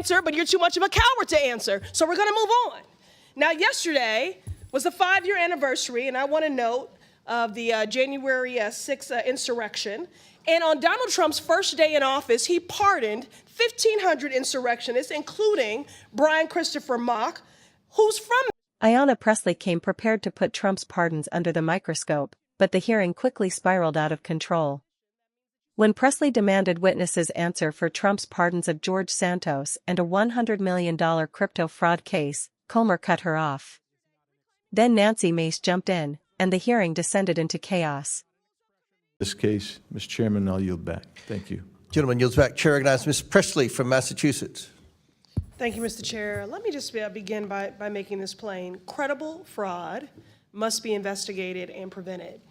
answer, but you're too much of a coward to answer. So we're going to move on. Now, yesterday was the 5-year anniversary, and I want to note, of the January 6th insurrection. And on Donald Trump's first day in office, he pardoned 1,500 insurrectionists, including Brian Christopher Mock, who's from... Ayanna Pressley came prepared to put Trump's pardons under the microscope, but the hearing quickly spiraled out of control. When Pressley demanded witnesses answer for Trump's pardons of George Santos and a $100 million crypto fraud case, Comer cut her off. Then Nancy Mace jumped in, and the hearing descended into chaos. This case, Mr. Chairman, I'll yield back. Thank you. Gentleman yields back. Chair recognizes Ms. Pressley from Massachusetts. Thank you, Mr. Chair. Let me just begin by making this plain. Credible fraud must be investigated and prevented.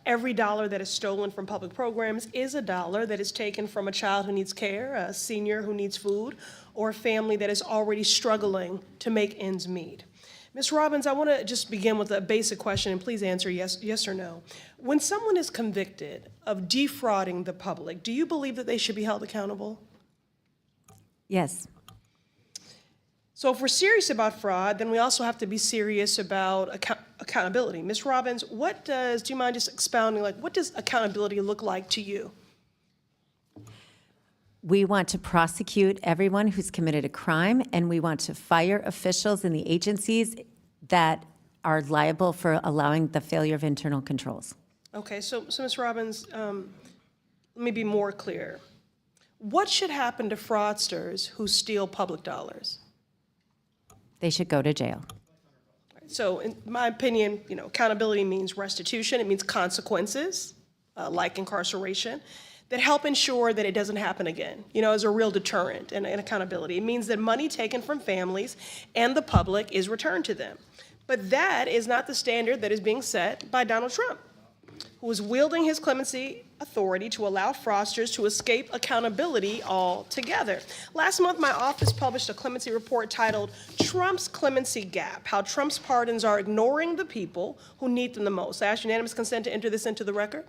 Every dollar that is stolen from public programs is a dollar that is taken from a child who needs care, a senior who needs food, or a family that is already struggling to make ends meet. Ms. Robbins, I want to just begin with a basic question, and please answer yes or no. When someone is convicted of defrauding the public, do you believe that they should be held accountable? Yes. So if we're serious about fraud, then we also have to be serious about accountability. Ms. Robbins, do you mind just expounding, what does accountability look like to you? We want to prosecute everyone who's committed a crime, and we want to fire officials in the agencies that are liable for allowing the failure of internal controls. Okay, so Ms. Robbins, let me be more clear. What should happen to fraudsters who steal public dollars? They should go to jail. So in my opinion, accountability means restitution. It means consequences, like incarceration, that help ensure that it doesn't happen again, as a real deterrent and accountability. It means that money taken from families and the public is returned to them. But that is not the standard that is being set by Donald Trump, who is wielding his clemency authority to allow fraudsters to escape accountability altogether. Last month, my office published a clemency report titled Trump's Clemency Gap, How Trump's Pardons Are Ignoring the People Who Need Them the Most. I ask unanimous consent to enter this into the record.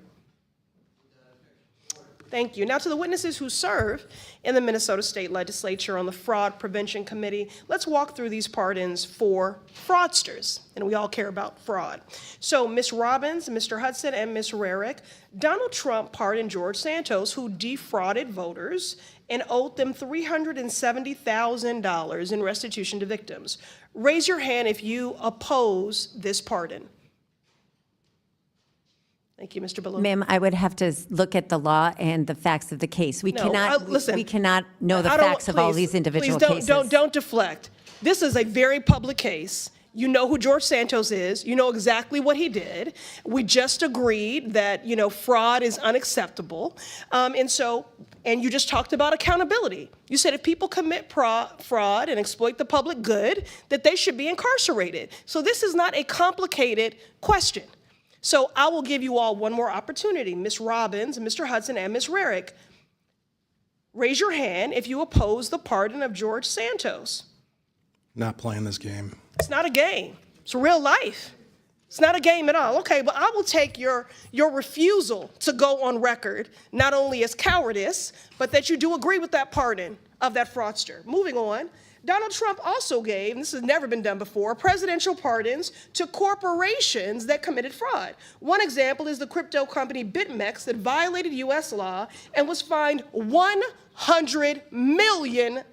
Thank you. Now to the witnesses who serve in the Minnesota State Legislature on the Fraud Prevention Committee, let's walk through these pardons for fraudsters, and we all care about fraud. So Ms. Robbins, Mr. Hudson, and Ms. Rarick, Donald Trump pardoned George Santos, who defrauded voters and owed them $370,000 in restitution to victims. Raise your hand if you oppose this pardon. Thank you, Mr. Ballou. Ma'am, I would have to look at the law and the facts of the case. We cannot know the facts of all these individual cases. Don't deflect. This is a very public case. You know who George Santos is. You know exactly what he did. We just agreed that, fraud is unacceptable. And you just talked about accountability. You said if people commit fraud and exploit the public good, that they should be incarcerated. So this is not a complicated question. So I will give you all one more opportunity. Ms. Robbins, Mr. Hudson, and Ms. Rarick, raise your hand if you oppose the pardon of George Santos. Not playing this game. It's not a game. It's real life. It's not a game at all. Okay, but I will take your refusal to go on record, not only as cowardice, but that you do agree with that pardon of that fraudster. Moving on. Donald Trump also gave, and this has never been done before, presidential pardons to corporations that committed fraud. One example is the crypto company BitMEX that violated U.S. law and was fined $100 million.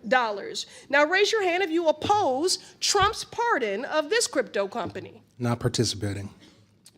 Now raise your hand if you oppose Trump's pardon of this crypto company. Not participating.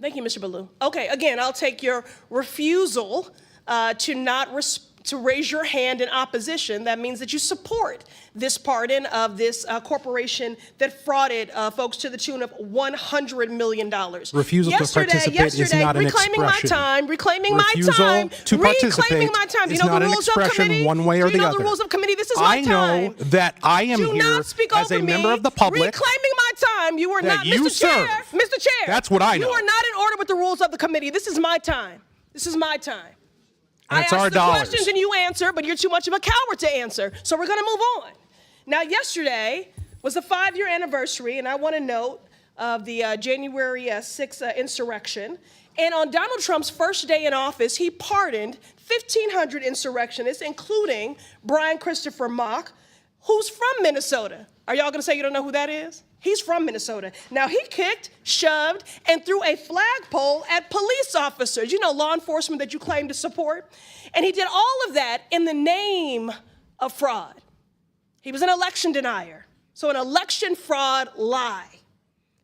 Thank you, Mr. Ballou. Okay, again, I'll take your refusal to raise your hand in opposition. That means that you support this pardon of this corporation that frauded folks to the tune of $100 million. Refusal to participate is not an expression. Reclaiming my time. To participate is not an expression one way or the other. Do you know the rules of committee? This is my time. I know that I am here as a member of the public. Reclaiming my time. You are not, Mr. Chair. Mr. Chair. That's what I know. You are not in order with the rules of the committee. This is my time. This is my time. And it's I our ask the dollars. questions and you answer, but you're too much of a coward to answer. So we're going to move on. Now, yesterday was the 5-year anniversary, and I want to note, of the January 6th insurrection. And on Donald Trump's first day in office, he pardoned 1,500 insurrectionists, including Brian Christopher Mock, who's from Minnesota. Are y'all gonna say you don't know who that is? He's from Minnesota. Now, he kicked, shoved, and threw a flagpole at police officers, law enforcement that you claim to support. And he did all of that in the name of fraud. He was an election denier. So an election fraud lie.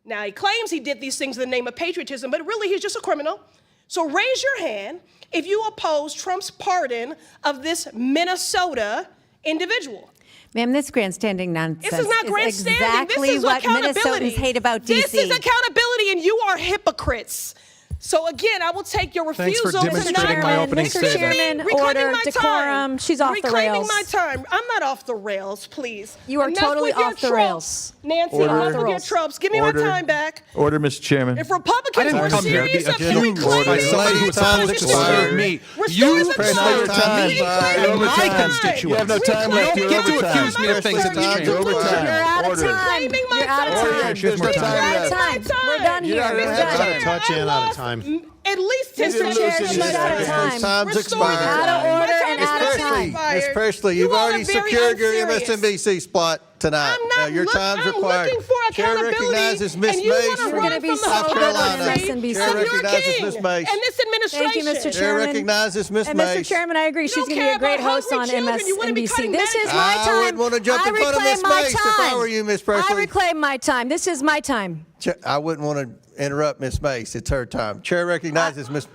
Now, he claims he did these things in the name of patriotism, but really he's just a criminal. So raise your hand if you oppose Trump's pardon of this Minnesota individual. Ma'am, this grandstanding nonsense This is not grandstanding. exactly This is what accountability. Minnesotans hate about D.C. This is accountability, and you are hypocrites. So again, I will take your Thanks refusal for to demonstrating not my opening Mr. statement. Chairman, reclaiming order, my decorum. time. She's off the Reclaiming rails. my time. I'm not off the rails, please. You are Enough totally with your off the tropes. rails. Nancy, Order. enough with your tropes. Give me Order. my time back. Order, Mr. Chairman. If Republicans didn't were come here to be serious about accused reclaiming by somebody who was supposed to serve me. You Presley, time is reclaiming my time. constituents. You have no time left. You You're don't get to overtime. accuse me of things in Presley, this time chamber. is overtime. You're out of Order. time. Reclaiming my You're out of time. time. She has more You're time out left. of time. We're done here. You're We're out of done. time. Touch in out of time. At least 10 Mr. seconds. Chair, of she's my out of time. time. Time's Restore expired. my Out of time. order My and time out of is time. expired. Ms. Pressley, you've You all already are very secured your unserious. MSNBC spot tonight. I'm not Your time's I'm required. looking for Chair accountability, recognizes Ms. and you Mace want to We're run gonna be from so the good on hypocrisy MSNBC. Chair of your recognizes king Ms. Mace. and this administration. Thank you, Mr. Chair Chairman. recognizes Ms. And Mace. Mr. Chairman, I agree. She's don't going to be care a great about host on hungry children. You wouldn't be MSNBC. cutting This is medicine. my I time. wouldn't want to jump I in front of reclaim Ms. my Mace if I time. were you, Ms. I Pressley. reclaim my time. This is my time. I wouldn't want to interrupt Ms. Mace. It's her time. Chair recognizes Ms.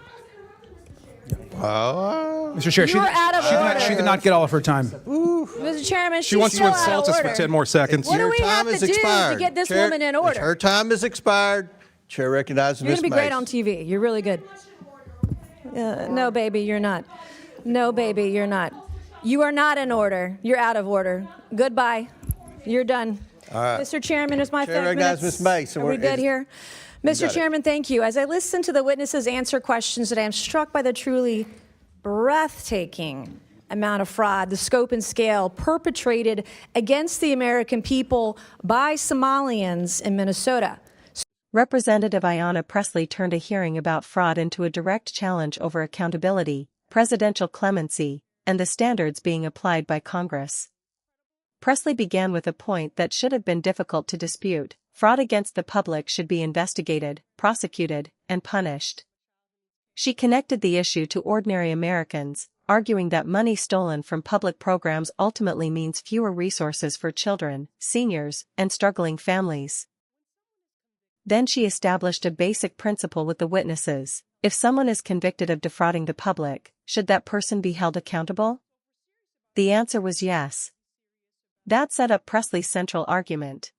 Oh, Mr. Chair, You're out of order. she did not get all of her time. Mr. Chairman, She wants to still out insult of us order. for 10 more seconds. What do your we have time to is do to expired. get this Chair- woman in order? Her time is expired. Chair recognizes You're Ms. going to Mace. be great on TV. You're really good. No, baby, you're not. No, baby, you're not. You are not in order. You're out of order. Goodbye. You're done. All right. Mr. Chairman, it's my Chair 5 recognizes minutes. Ms. Mace, and Are we we're- good here? got Mr. it. Chairman, thank you. As I listen to the witnesses answer questions, that I am struck by the truly breathtaking amount of fraud, the scope and scale perpetrated against the American people by Somalians in Minnesota. Representative Ayanna Pressley turned a hearing about fraud into a direct challenge over accountability, presidential clemency, and the standards being applied by Congress. Pressley began with a point that should have been difficult to dispute: fraud against the public should be investigated, prosecuted, and punished. She connected the issue to ordinary Americans, arguing that money stolen from public programs ultimately means fewer resources for children, seniors, and struggling families. Then she established a basic principle with the witnesses: if someone is convicted of defrauding the public, should that person be held accountable? The answer was yes. That set up Pressley's central argument.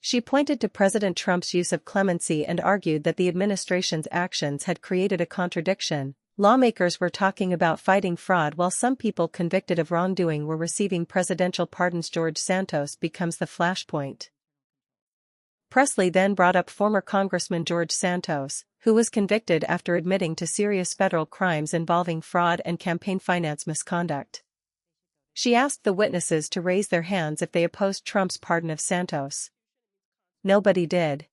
She pointed to President Trump's use of clemency and argued that the administration's actions had created a contradiction. Lawmakers were talking about fighting fraud while some people convicted of wrongdoing were receiving presidential pardons. George Santos becomes the flashpoint. Pressley then brought up former Congressman George Santos, who was convicted after admitting to serious federal crimes involving fraud and campaign finance misconduct. She asked the witnesses to raise their hands if they opposed Trump's pardon of Santos. Nobody did.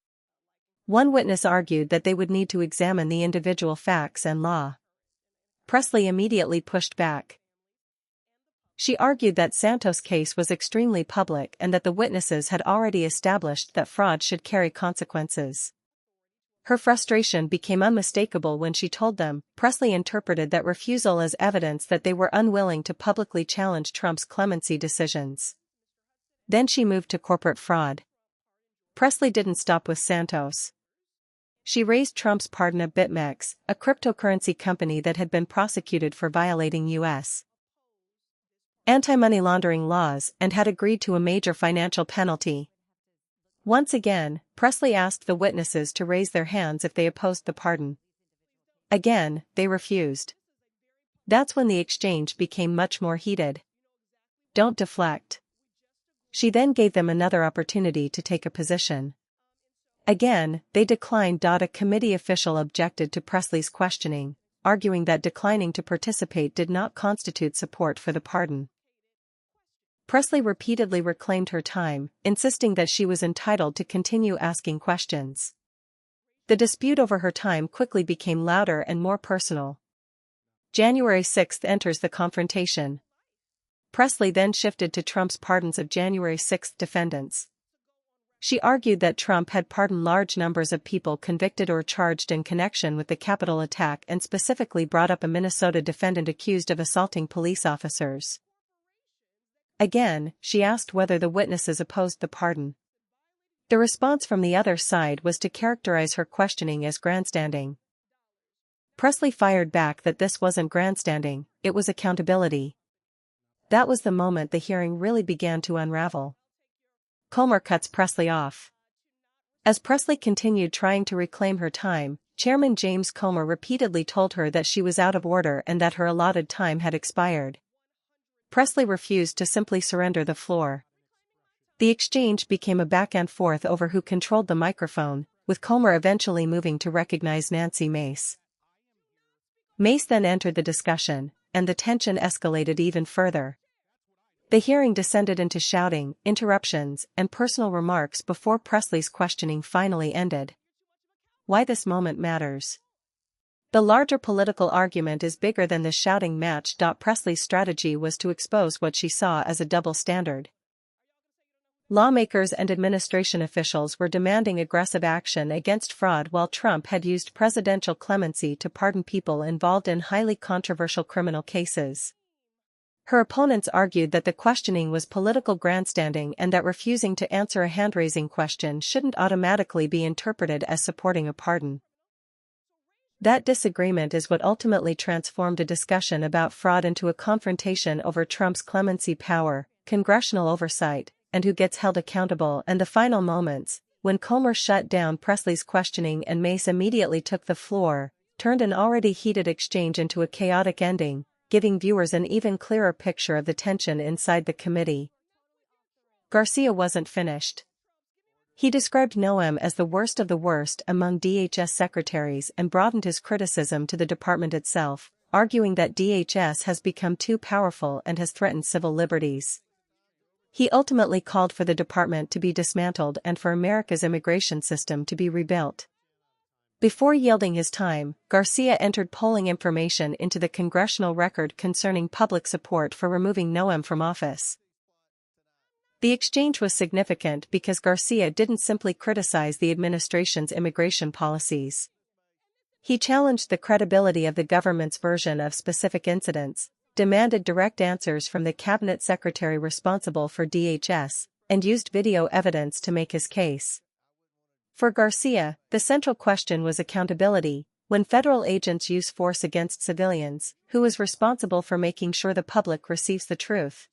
One witness argued that they would need to examine the individual facts and law. Pressley immediately pushed back. She argued that Santos' case was extremely public and that the witnesses had already established that fraud should carry consequences. Her frustration became unmistakable when she told them. Pressley interpreted that refusal as evidence that they were unwilling to publicly challenge Trump's clemency decisions. Then she moved to corporate fraud. Pressley didn't stop with Santos. She raised Trump's pardon of BitMEX, a cryptocurrency company that had been prosecuted for violating U.S. anti-money laundering laws and had agreed to a major financial penalty. Once again, Pressley asked the witnesses to raise their hands if they opposed the pardon. Again, they refused. That's when the exchange became much more heated. Don't deflect. She then gave them another opportunity to take a position. Again, they declined. A committee official objected to Pressley's questioning, arguing that declining to participate did not constitute support for the pardon. Pressley repeatedly reclaimed her time, insisting that she was entitled to continue asking questions. The dispute over her time quickly became louder and more personal. January 6 enters the confrontation. Pressley then shifted to Trump's pardons of January 6 defendants. She argued that Trump had pardoned large numbers of people convicted or charged in connection with the Capitol attack and specifically brought up a Minnesota defendant accused of assaulting police officers. Again, she asked whether the witnesses opposed the pardon. The response from the other side was to characterize her questioning as grandstanding. Pressley fired back that this wasn't grandstanding, it was accountability. That was the moment the hearing really began to unravel. Comer cuts Pressley off. As Pressley continued trying to reclaim her time, Chairman James Comer repeatedly told her that she was out of order and that her allotted time had expired. Pressley refused to simply surrender the floor. The exchange became a back and forth over who controlled the microphone, with Comer eventually moving to recognize Nancy Mace. Mace then entered the discussion, and the tension escalated even further. The hearing descended into shouting, interruptions, and personal remarks before Pressley's questioning finally ended. Why this moment matters. The larger political argument is bigger than the shouting match. Pressley's strategy was to expose what she saw as a double standard. Lawmakers and administration officials were demanding aggressive action against fraud while Trump had used presidential clemency to pardon people involved in highly controversial criminal cases. Her opponents argued that the questioning was political grandstanding and that refusing to answer a hand-raising question shouldn't automatically be interpreted as supporting a pardon. That disagreement is what ultimately transformed a discussion about fraud into a confrontation over Trump's clemency power, congressional oversight, and who gets held accountable, and the final moments, when Comer shut down Pressley's questioning and Mace immediately took the floor, turned an already heated exchange into a chaotic ending, giving viewers an even clearer picture of the tension inside the committee. Garcia wasn't finished. He described Noem as the worst of the worst among DHS secretaries and broadened his criticism to the department itself, arguing that DHS has become too powerful and has threatened civil liberties. He ultimately called for the department to be dismantled and for America's immigration system to be rebuilt. Before yielding his time, Garcia entered polling information into the congressional record concerning public support for removing Noem from office. The exchange was significant because Garcia didn't simply criticize the administration's immigration policies. He challenged the credibility of the government's version of specific incidents, demanded direct answers from the cabinet secretary responsible for DHS, and used video evidence to make his case. For Garcia, the central question was accountability. When federal agents use force against civilians, who is responsible for making sure the public receives the truth?